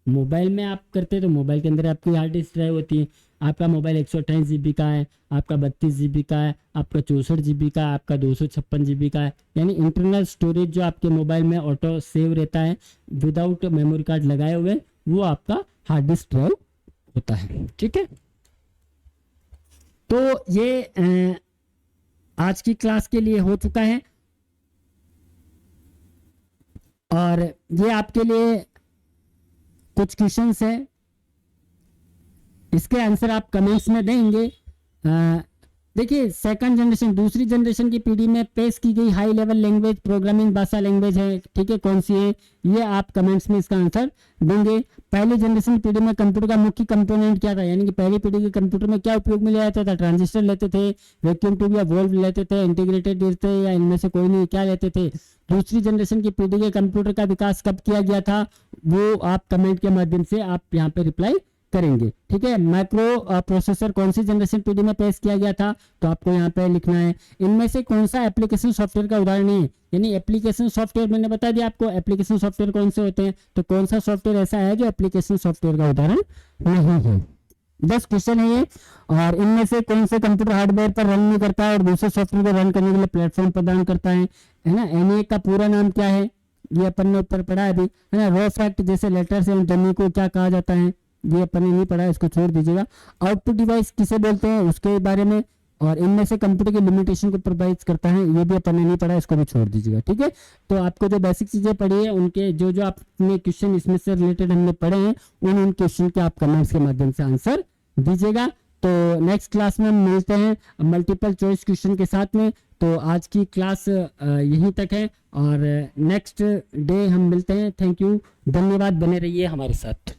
मोबाइल में आप करते हैं तो मोबाइल के अंदर आपकी हार्ड डिस्क ड्राइव होती है। आपका मोबाइल 128 GB का है, आपका 32 GB का है, आपका 64 GB का है, आपका 256 GB का है। यानी इंटरनल स्टोरेज जो आपके मोबाइल में ऑटो सेव रहता है विदाउट मेमोरी कार्ड लगाए हुए, वो आपका हार्ड डिस्क ड्राइव होता है, ठीक है। तो ये आज की क्लास के लिए हो चुका है, और ये आपके लिए कुछ क्वेश्चंस है, इसके आंसर आप कमेंट्स में देंगे। देखिए, सेकंड जनरेशन, दूसरी जनरेशन की पीढ़ी में पेश की गई हाई लेवल लैंग्वेज प्रोग्रामिंग भाषा लैंग्वेज है, ठीक है, कौन सी है, ये आप कमेंट्स में इसका आंसर देंगे। पहली जनरेशन की पीढ़ी में कंप्यूटर का मुख्य कंपोनेंट क्या था, यानी कि पहली पीढ़ी के कंप्यूटर में क्या उपयोग में लिया जाता था, ट्रांजिस्टर लेते थे, वैक्यूम ट्यूब या वोल्व लेते थे, इंटीग्रेटेड लेते थे, या इनमें से कोई नहीं, क्या लेते थे। दूसरी जनरेशन की पीढ़ी के कंप्यूटर का विकास कब किया गया था, वो आप कमेंट के माध्यम से आप यहाँ पे रिप्लाई करेंगे, ठीक है। माइक्रो प्रोसेसर कौन सी जनरेशन पीढ़ी में पेश किया गया था, तो आपको यहाँ पे लिखना है। इनमें से कौन सा एप्लीकेशन सॉफ्टवेयर का उदाहरण है, यानी एप्लीकेशन सॉफ्टवेयर मैंने बता दिया आपको एप्लीकेशन सॉफ्टवेयर कौन से होते हैं, तो कौन सा सॉफ्टवेयर ऐसा है जो एप्लीकेशन सॉफ्टवेयर का उदाहरण नहीं है। 10 क्वेश्चन है ये। और इनमें से कौन से कंप्यूटर हार्डवेयर पर रन नहीं करता है और दूसरे सॉफ्टवेयर को रन करने के लिए प्लेटफॉर्म प्रदान करता है ना। एनए का पूरा नाम क्या है, ये अपन ने ऊपर पढ़ा है अभी, है ना। रॉ फैक्ट जैसे लेटर्स एंड डमी को क्या कहा जाता है, ये अपन ने नहीं पढ़ा, इसको छोड़ दीजिएगा। आउटपुट डिवाइस किसे बोलते हैं उसके बारे में और इनमें से कंप्यूटर की लिमिटेशन को प्रोवाइड करता है, ये भी अपन ने नहीं पढ़ा, इसको भी छोड़ दीजिएगा, ठीक है। तो आपको जो बेसिक चीज़ें पढ़ी है उनके जो जो आपने क्वेश्चन इसमें से रिलेटेड हमने पढ़े हैं उन क्वेश्चन के आप कमेंट्स के माध्यम से आंसर दीजिएगा। तो नेक्स्ट क्लास में हम मिलते हैं मल्टीपल चॉइस क्वेश्चन के साथ में। तो आज की क्लास यहीं तक है और नेक्स्ट डे हम मिलते हैं। थैंक यू, धन्यवाद, बने रहिए हमारे साथ।